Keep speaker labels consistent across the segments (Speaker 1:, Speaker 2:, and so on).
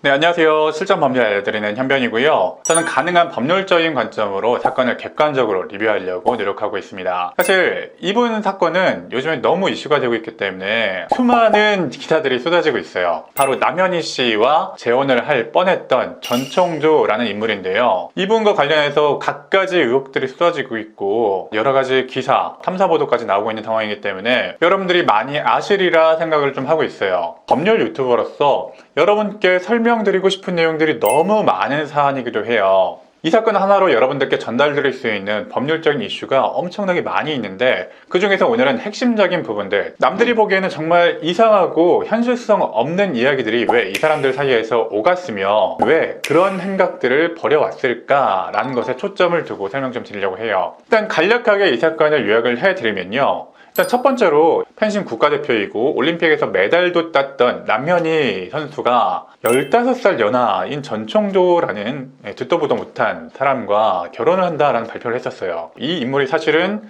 Speaker 1: 네, 안녕하세요. 실전 법률 알려드리는 현변이고요. 저는 가능한 법률적인 관점으로 사건을 객관적으로 리뷰하려고 노력하고 있습니다. 사실 이분 사건은 요즘에 너무 이슈가 되고 있기 때문에 수많은 기사들이 쏟아지고 있어요. 바로 남현희 씨와 재혼을 할 뻔했던 전총조라는 인물인데요. 이분과 관련해서 갖가지 의혹들이 쏟아지고 있고 여러 가지 기사, 탐사 보도까지 나오고 있는 상황이기 때문에 여러분들이 많이 아시리라 생각을 좀 하고 있어요. 법률 유튜버로서 여러분께 설명드리고 싶은 내용들이 너무 많은 사안이기도 해요. 이 사건 하나로 여러분들께 전달드릴 수 있는 법률적인 이슈가 엄청나게 많이 있는데 그 중에서 오늘은 핵심적인 부분들, 남들이 보기에는 정말 이상하고 현실성 없는 이야기들이 왜 이 사람들 사이에서 오갔으며 왜 그런 행각들을 벌여왔을까라는 것에 초점을 두고 설명 좀 드리려고 해요. 일단 간략하게 이 사건을 요약을 해드리면요. 일단 첫 번째로 펜싱 국가대표이고 올림픽에서 메달도 땄던 남현희 선수가 15살 연하인 전총조라는 듣도 보도 못한 사람과 결혼을 한다라는 발표를 했었어요. 이 인물이 사실은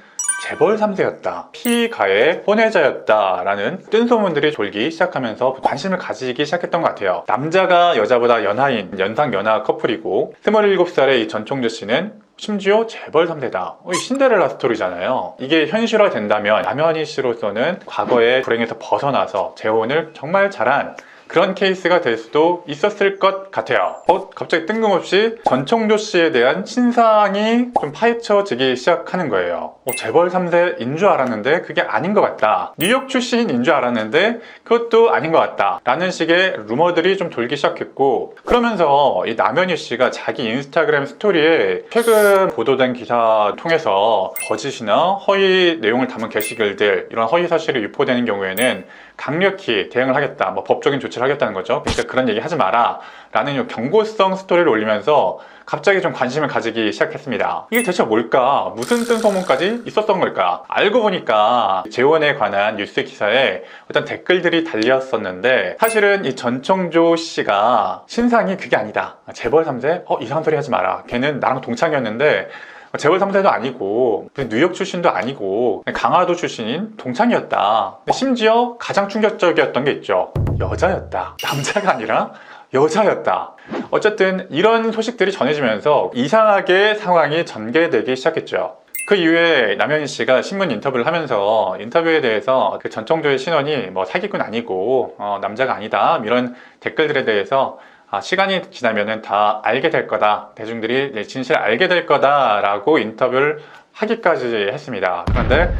Speaker 1: 재벌 3세였다, 피가의 혼외자였다라는 뜬소문들이 돌기 시작하면서 관심을 가지기 시작했던 것 같아요. 남자가 여자보다 연하인 연상 연하 커플이고 27살의 이 전총조 씨는 심지어 재벌 3세다. 신데렐라 스토리잖아요. 이게 현실화 된다면 남현희 씨로서는 과거의 불행에서 벗어나서 재혼을 정말 잘한 그런 케이스가 될 수도 있었을 것 같아요. 갑자기 뜬금없이 전총조 씨에 대한 신상이 좀 파헤쳐지기 시작하는 거예요. 재벌 3세인 줄 알았는데 그게 아닌 것 같다. 뉴욕 출신인 줄 알았는데 그것도 아닌 것 같다. 라는 식의 루머들이 좀 돌기 시작했고, 그러면서 이 남현희 씨가 자기 인스타그램 스토리에 최근 보도된 기사 통해서 거짓이나 허위 내용을 담은 게시글들, 이런 허위 사실이 유포되는 경우에는 강력히 대응을 하겠다, 법적인 조치를 하겠다는 거죠. 그러니까 그런 얘기 하지 마라 라는 경고성 스토리를 올리면서 갑자기 좀 관심을 가지기 시작했습니다. 이게 대체 뭘까? 무슨 뜬소문까지 있었던 걸까? 알고 보니까 재혼에 관한 뉴스 기사에 어떤 댓글들이 달렸었는데, 사실은 이 전총조 씨가 신상이 그게 아니다, 재벌 3세? 이상한 소리 하지 마라, 걔는 나랑 동창이었는데 재벌 3세도 아니고 뉴욕 출신도 아니고 강화도 출신인 동창이었다. 심지어 가장 충격적이었던 게 있죠. 여자였다. 남자가 아니라 여자였다. 어쨌든 이런 소식들이 전해지면서 이상하게 상황이 전개되기 시작했죠. 그 이후에 남현희 씨가 신문 인터뷰를 하면서 인터뷰에 대해서 그 전총조의 신원이 사기꾼 아니고 남자가 아니다, 이런 댓글들에 대해서 시간이 지나면은 다 알게 될 거다, 대중들이 진실을 알게 될 거다 라고 인터뷰를 하기까지 했습니다. 그런데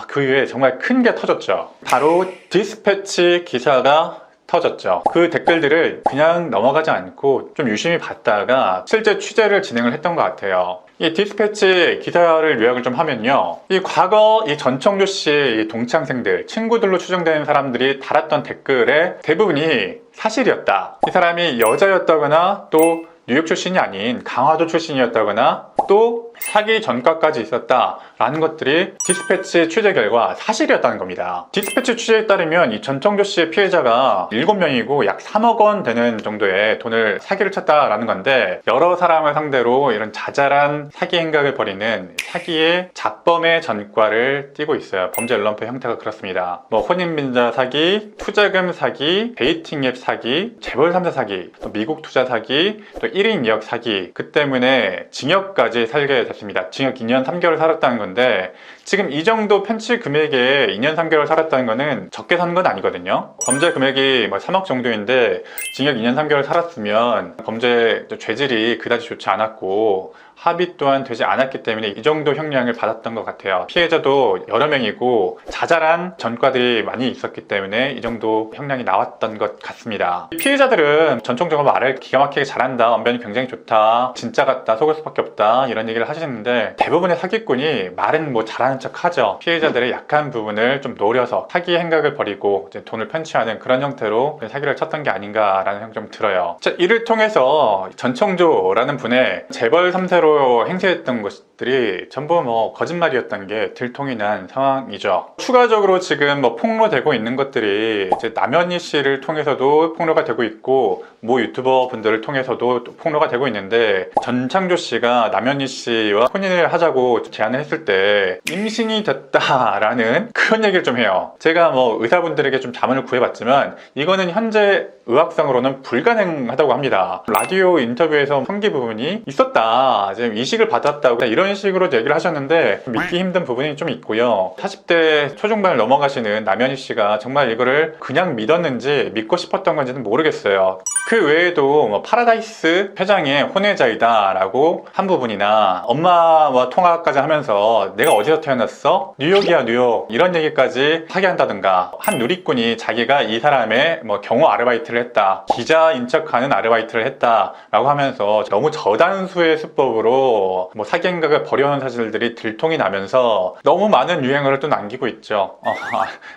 Speaker 1: 그 이후에 정말 큰 게 터졌죠. 바로 디스패치 기사가 터졌죠. 그 댓글들을 그냥 넘어가지 않고 좀 유심히 봤다가 실제 취재를 진행을 했던 것 같아요. 이 디스패치 기사를 요약을 좀 하면요, 이 과거 이 전총조 씨의 동창생들, 친구들로 추정되는 사람들이 달았던 댓글의 대부분이 사실이었다. 이 사람이 여자였다거나 또 뉴욕 출신이 아닌 강화도 출신이었다거나 또 사기 전과까지 있었다라는 것들이 디스패치 취재 결과 사실이었다는 겁니다. 디스패치 취재에 따르면 이 전총조 씨의 피해자가 7명이고 약 3억 원 되는 정도의 돈을 사기를 쳤다라는 건데, 여러 사람을 상대로 이런 자잘한 사기 행각을 벌이는 사기의 자범의 전과를 띠고 있어요. 범죄 연럼표 형태가 그렇습니다. 혼인빈자 사기, 투자금 사기, 데이팅 앱 사기, 재벌 3세 사기, 또 미국 투자 사기, 또 1인 2역 사기, 그 때문에 징역까지 살게 됐습니다. 징역 2년 3개월 살았다는 건데, 지금 이 정도 편취 금액에 2년 3개월 살았다는 거는 적게 산 건 아니거든요. 범죄 금액이 3억 정도인데 징역 2년 3개월 살았으면 범죄 죄질이 그다지 좋지 않았고 합의 또한 되지 않았기 때문에 이 정도 형량을 받았던 것 같아요. 피해자도 여러 명이고 자잘한 전과들이 많이 있었기 때문에 이 정도 형량이 나왔던 것 같습니다. 피해자들은 전총조가 말을 기가 막히게 잘한다, 언변이 굉장히 좋다, 진짜 같다, 속을 수밖에 없다, 이런 얘기를 하시는데, 대부분의 사기꾼이 말은 잘하는 척 하죠. 피해자들의 약한 부분을 좀 노려서 사기 행각을 벌이고 이제 돈을 편취하는 그런 형태로 사기를 쳤던 게 아닌가라는 생각이 좀 들어요. 자, 이를 통해서 전총조라는 분의 재벌 3세로 가짜로 행세했던 것들이 전부 뭐 거짓말이었던 게 들통이 난 상황이죠. 추가적으로 지금 뭐 폭로되고 있는 것들이 이제 남현희 씨를 통해서도 폭로가 되고 있고 모 유튜버 분들을 통해서도 폭로가 되고 있는데, 전창조 씨가 남현희 씨와 혼인을 하자고 제안을 했을 때 임신이 됐다라는 그런 얘기를 좀 해요. 제가 뭐 의사분들에게 좀 자문을 구해봤지만 이거는 현재 의학상으로는 불가능하다고 합니다. 라디오 인터뷰에서 성기 부분이 있었다, 지금 이식을 받았다고 이런 식으로 얘기를 하셨는데 믿기 힘든 부분이 좀 있고요. 40대 초중반을 넘어가시는 남현희 씨가 정말 이거를 그냥 믿었는지 믿고 싶었던 건지는 모르겠어요. 그 외에도 뭐 파라다이스 회장의 혼외자이다 라고 한 부분이나 엄마와 통화까지 하면서 내가 어디서 태어났어? 뉴욕이야 뉴욕, 이런 얘기까지 하게 한다든가, 한 누리꾼이 자기가 이 사람의 뭐 경호 아르바이트를 했다, 기자인 척하는 아르바이트를 했다 라고 하면서 너무 저단수의 수법으로 뭐 사기 행각을 벌여놓은 사실들이 들통이 나면서 너무 많은 유행어를 또 남기고 있죠.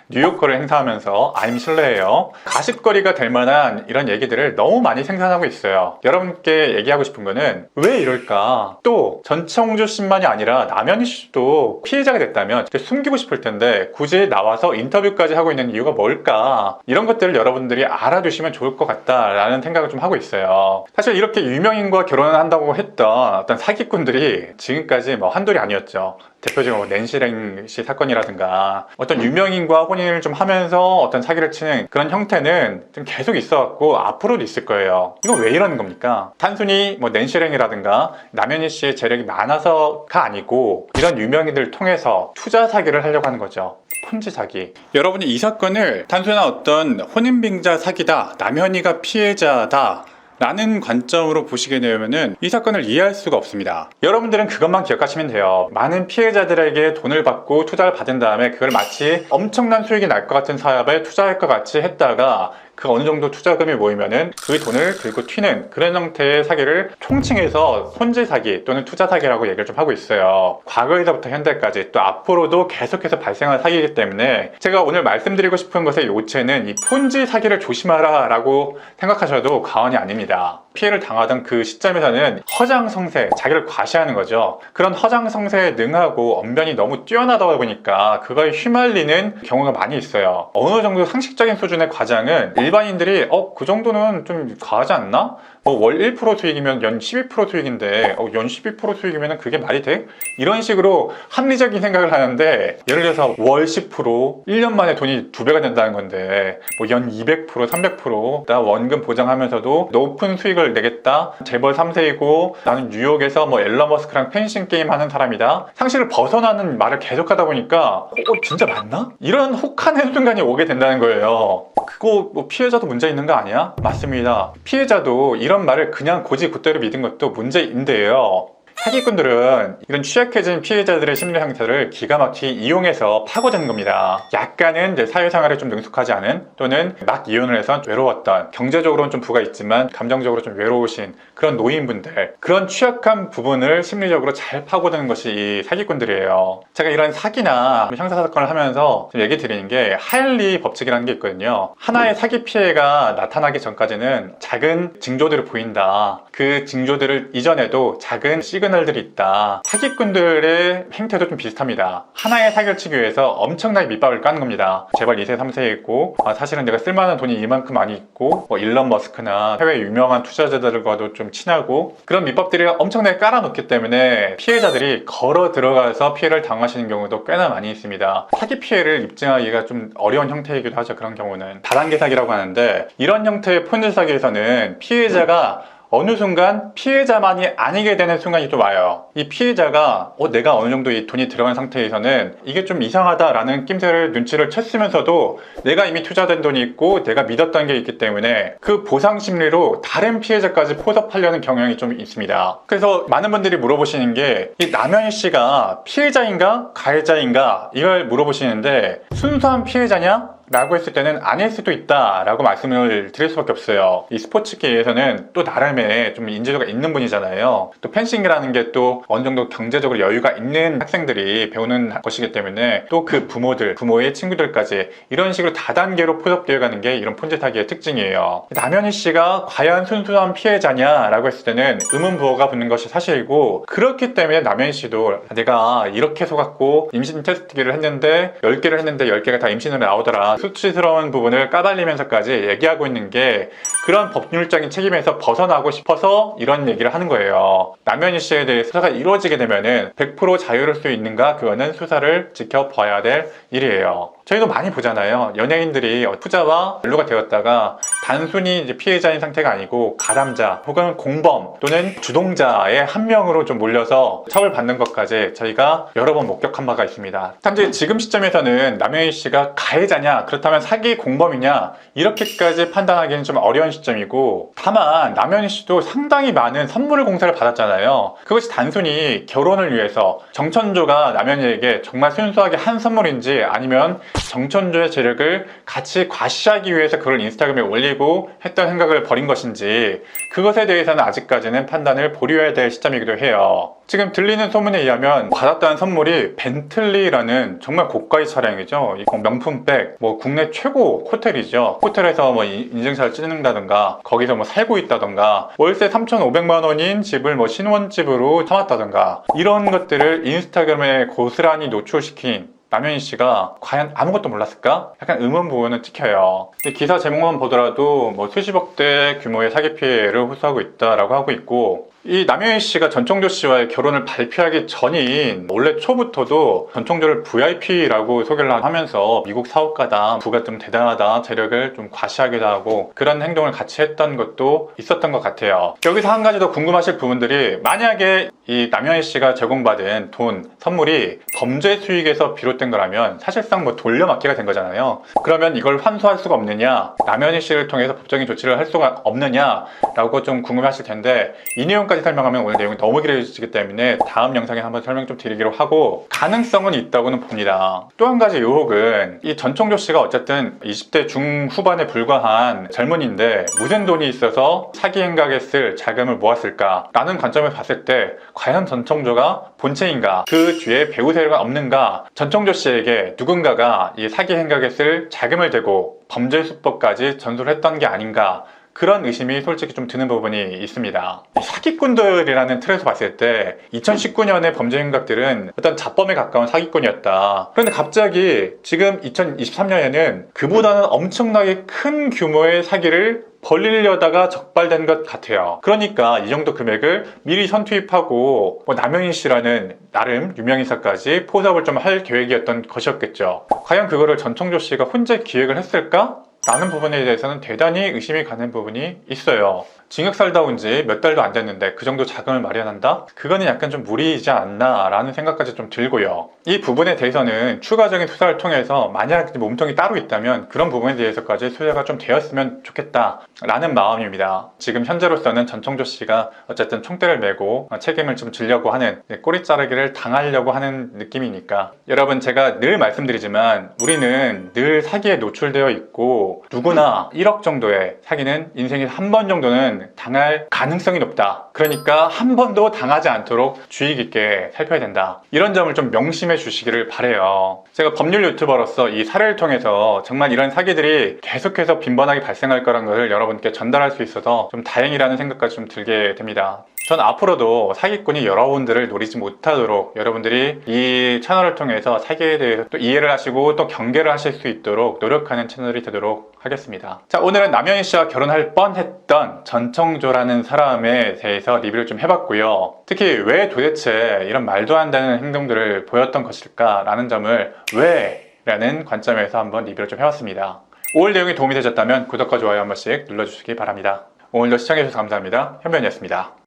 Speaker 1: 뉴욕커를 행사하면서 아님 실례예요, 가십거리가 될 만한 이런 얘기들을 너무 많이 생산하고 있어요. 여러분께 얘기하고 싶은 거는 왜 이럴까? 또 전청조 씨만이 아니라 남현희 씨도 피해자가 됐다면 숨기고 싶을 텐데 굳이 나와서 인터뷰까지 하고 있는 이유가 뭘까? 이런 것들을 여러분들이 알아두시면 좋을 것 같다라는 생각을 좀 하고 있어요. 사실 이렇게 유명인과 결혼을 한다고 했던 어떤 사기꾼들이 지금까지 뭐 한둘이 아니었죠. 대표적으로 뭐 낸시랭 씨 사건이라든가 어떤 유명인과 혼인을 좀 하면서 어떤 사기를 치는 그런 형태는 좀 계속 있어왔고 앞으로도 있을 거예요. 이거 왜 이러는 겁니까? 단순히 뭐 낸시랭이라든가 남현희 씨의 재력이 많아서가 아니고 이런 유명인들을 통해서 투자 사기를 하려고 하는 거죠. 폰지 사기. 여러분이 이 사건을 단순한 어떤 혼인빙자 사기다, 남현희가 피해자다 라는 관점으로 보시게 되면은 이 사건을 이해할 수가 없습니다. 여러분들은 그것만 기억하시면 돼요. 많은 피해자들에게 돈을 받고 투자를 받은 다음에 그걸 마치 엄청난 수익이 날 것 같은 사업에 투자할 것 같이 했다가 그 어느 정도 투자금이 모이면은 그 돈을 들고 튀는 그런 형태의 사기를 총칭해서 폰지 사기 또는 투자 사기라고 얘기를 좀 하고 있어요. 과거에서부터 현대까지 또 앞으로도 계속해서 발생할 사기이기 때문에 제가 오늘 말씀드리고 싶은 것의 요체는 이 폰지 사기를 조심하라 라고 생각하셔도 과언이 아닙니다. 피해를 당하던 그 시점에서는 허장성세, 자기를 과시하는 거죠. 그런 허장성세에 능하고 언변이 너무 뛰어나다 보니까 그거에 휘말리는 경우가 많이 있어요. 어느 정도 상식적인 수준의 과장은 일반인들이 그 정도는 좀 과하지 않나? 월 1% 수익이면 연 12% 수익인데 연 12% 수익이면 그게 말이 돼? 이런 식으로 합리적인 생각을 하는데, 예를 들어서 월 10%, 1년 만에 돈이 2배가 된다는 건데 뭐 연 200%, 300% 나 원금 보장하면서도 높은 수익을 내겠다, 재벌 3세이고 나는 뉴욕에서 뭐 앨런 머스크랑 펜싱 게임 하는 사람이다, 상식을 벗어나는 말을 계속하다 보니까 진짜 맞나? 이런 혹한 순간이 오게 된다는 거예요. 그거 뭐 피해자도 문제 있는 거 아니야? 맞습니다. 피해자도 이런 말을 그냥 곧이곧대로 믿은 것도 문제인데요. 사기꾼들은 이런 취약해진 피해자들의 심리 상태를 기가 막히게 이용해서 파고드는 겁니다. 약간은 이제 사회생활에 좀 능숙하지 않은, 또는 막 이혼을 해서 외로웠던, 경제적으로는 좀 부가 있지만 감정적으로 좀 외로우신 그런 노인분들, 그런 취약한 부분을 심리적으로 잘 파고드는 것이 이 사기꾼들이에요. 제가 이런 사기나 형사사건을 하면서 좀 얘기 드리는 게 하일리 법칙이라는 게 있거든요. 하나의 사기 피해가 나타나기 전까지는 작은 징조들을 보인다. 그 징조들을 이전에도 작은 시그널들이 있다. 사기꾼들의 행태도 좀 비슷합니다. 하나의 사기를 치기 위해서 엄청나게 밑밥을 까는 겁니다. 재벌 2세, 3세에 있고 사실은 내가 쓸만한 돈이 이만큼 많이 있고 뭐 일론 머스크나 해외 유명한 투자자들과도 좀 친하고, 그런 밑밥들이 엄청나게 깔아놓기 때문에 피해자들이 걸어 들어가서 피해를 당하시는 경우도 꽤나 많이 있습니다. 사기 피해를 입증하기가 좀 어려운 형태이기도 하죠. 그런 경우는 다단계 사기라고 하는데, 이런 형태의 폰지 사기에서는 피해자가 어느 순간 피해자만이 아니게 되는 순간이 또 와요. 이 피해자가 내가 어느 정도 이 돈이 들어간 상태에서는 이게 좀 이상하다라는 낌새를 눈치를 챘으면서도 내가 이미 투자된 돈이 있고 내가 믿었던 게 있기 때문에 그 보상 심리로 다른 피해자까지 포섭하려는 경향이 좀 있습니다. 그래서 많은 분들이 물어보시는 게, 이 남현희 씨가 피해자인가 가해자인가 이걸 물어보시는데, 순수한 피해자냐 라고 했을 때는 아닐 수도 있다 라고 말씀을 드릴 수밖에 없어요. 이 스포츠계에서는 또 나름의 좀 인지도가 있는 분이잖아요. 또 펜싱이라는 게 또 어느 정도 경제적으로 여유가 있는 학생들이 배우는 것이기 때문에 또 그 부모들, 부모의 친구들까지 이런 식으로 다단계로 포섭되어 가는 게 이런 폰지 사기의 특징이에요. 남현희 씨가 과연 순수한 피해자냐 라고 했을 때는 의문부호가 붙는 것이 사실이고, 그렇기 때문에 남현희 씨도 내가 이렇게 속았고 임신 테스트기를 했는데 10개를 했는데 10개가 다 임신으로 나오더라, 수치스러운 부분을 까발리면서까지 얘기하고 있는 게 그런 법률적인 책임에서 벗어나고 싶어서 이런 얘기를 하는 거예요. 남현희 씨에 대해 수사가 이루어지게 되면은 100% 자유로울 수 있는가, 그거는 수사를 지켜봐야 될 일이에요. 저희도 많이 보잖아요. 연예인들이 후자와 연루가 되었다가 단순히 이제 피해자인 상태가 아니고 가담자 혹은 공범 또는 주동자의 한 명으로 좀 몰려서 처벌받는 것까지 저희가 여러 번 목격한 바가 있습니다. 단지 지금 시점에서는 남현희 씨가 가해자냐, 그렇다면 사기 공범이냐, 이렇게까지 판단하기는 좀 어려운 시점이고, 다만 남현희 씨도 상당히 많은 선물 공세를 받았잖아요. 그것이 단순히 결혼을 위해서 정천조가 남현희에게 정말 순수하게 한 선물인지, 아니면 정천조의 재력을 같이 과시하기 위해서 그걸 인스타그램에 올리고 했던 생각을 버린 것인지, 그것에 대해서는 아직까지는 판단을 보류해야 될 시점이기도 해요. 지금 들리는 소문에 의하면 받았다는 선물이 벤틀리라는 정말 고가의 차량이죠. 명품백, 국내 최고 호텔이죠. 호텔에서 인증샷을 찍는다던가, 거기서 살고 있다던가, 월세 3,500만 원인 집을 신혼집으로 삼았다던가, 이런 것들을 인스타그램에 고스란히 노출시킨 남현희 씨가 과연 아무것도 몰랐을까? 약간 의문 부분은 찍혀요. 기사 제목만 보더라도 수십억대 규모의 사기 피해를 호소하고 있다라고 하고 있고, 이 남현희 씨가 전청조 씨와의 결혼을 발표하기 전인 올해 초부터도 전청조를 VIP라고 소개를 하면서 미국 사업가다, 부가 좀 대단하다, 재력을 좀 과시하기도 하고 그런 행동을 같이 했던 것도 있었던 것 같아요. 여기서 한 가지 더 궁금하실 부분들이, 만약에 이 남현희 씨가 제공받은 돈, 선물이 범죄 수익에서 비롯된 거라면 사실상 돌려막기가 된 거잖아요. 그러면 이걸 환수할 수가 없느냐, 남현희 씨를 통해서 법적인 조치를 할 수가 없느냐 라고 좀 궁금하실 텐데, 이 내용까지 설명하면 오늘 내용이 너무 길어지기 때문에 다음 영상에 한번 설명 좀 드리기로 하고, 가능성은 있다고는 봅니다. 또 한 가지 의혹은, 이 전청조 씨가 어쨌든 20대 중후반에 불과한 젊은이인데 무슨 돈이 있어서 사기 행각에 쓸 자금을 모았을까 라는 관점에서 봤을 때 과연 전청조가 본체인가, 그 뒤에 배후 세력은 없는가, 전청조 씨에게 누군가가 이 사기 행각에 쓸 자금을 대고 범죄 수법까지 전수를 했던 게 아닌가, 그런 의심이 솔직히 좀 드는 부분이 있습니다. 사기꾼들이라는 틀에서 봤을 때 2019년의 범죄 행각들은 어떤 자범에 가까운 사기꾼이었다. 그런데 갑자기 지금 2023년에는 그보다는 엄청나게 큰 규모의 사기를 벌리려다가 적발된 것 같아요. 그러니까 이 정도 금액을 미리 선투입하고 남현희 씨라는 나름 유명인사까지 포섭을 좀 할 계획이었던 것이었겠죠. 과연 그거를 전청조 씨가 혼자 기획을 했을까? 라는 부분에 대해서는 대단히 의심이 가는 부분이 있어요. 징역 살다 온 지 몇 달도 안 됐는데 그 정도 자금을 마련한다? 그거는 약간 좀 무리이지 않나 라는 생각까지 좀 들고요. 이 부분에 대해서는 추가적인 수사를 통해서 만약 몸통이 따로 있다면 그런 부분에 대해서까지 수사가 좀 되었으면 좋겠다 라는 마음입니다. 지금 현재로서는 전청조 씨가 어쨌든 총대를 메고 책임을 좀 지려고 하는, 꼬리 자르기를 당하려고 하는 느낌이니까, 여러분 제가 늘 말씀드리지만 우리는 늘 사기에 노출되어 있고 누구나 1억 정도의 사기는 인생에 한 번 정도는 당할 가능성이 높다. 그러니까 한 번도 당하지 않도록 주의 깊게 살펴야 된다. 이런 점을 좀 명심해 주시기를 바라요. 제가 법률 유튜버로서 이 사례를 통해서 정말 이런 사기들이 계속해서 빈번하게 발생할 거라는 것을 여러분께 전달할 수 있어서 좀 다행이라는 생각까지 좀 들게 됩니다. 전 앞으로도 사기꾼이 여러분들을 노리지 못하도록 여러분들이 이 채널을 통해서 사기에 대해서 또 이해를 하시고 또 경계를 하실 수 있도록 노력하는 채널이 되도록 하겠습니다. 자, 오늘은 남현희 씨와 결혼할 뻔했던 전청조라는 사람에 대해서 리뷰를 좀 해봤고요. 특히 왜 도대체 이런 말도 안 되는 행동들을 보였던 것일까 라는 점을 왜? 라는 관점에서 한번 리뷰를 좀 해봤습니다. 오늘 내용이 도움이 되셨다면 구독과 좋아요 한 번씩 눌러주시기 바랍니다. 오늘도 시청해주셔서 감사합니다. 현변이었습니다.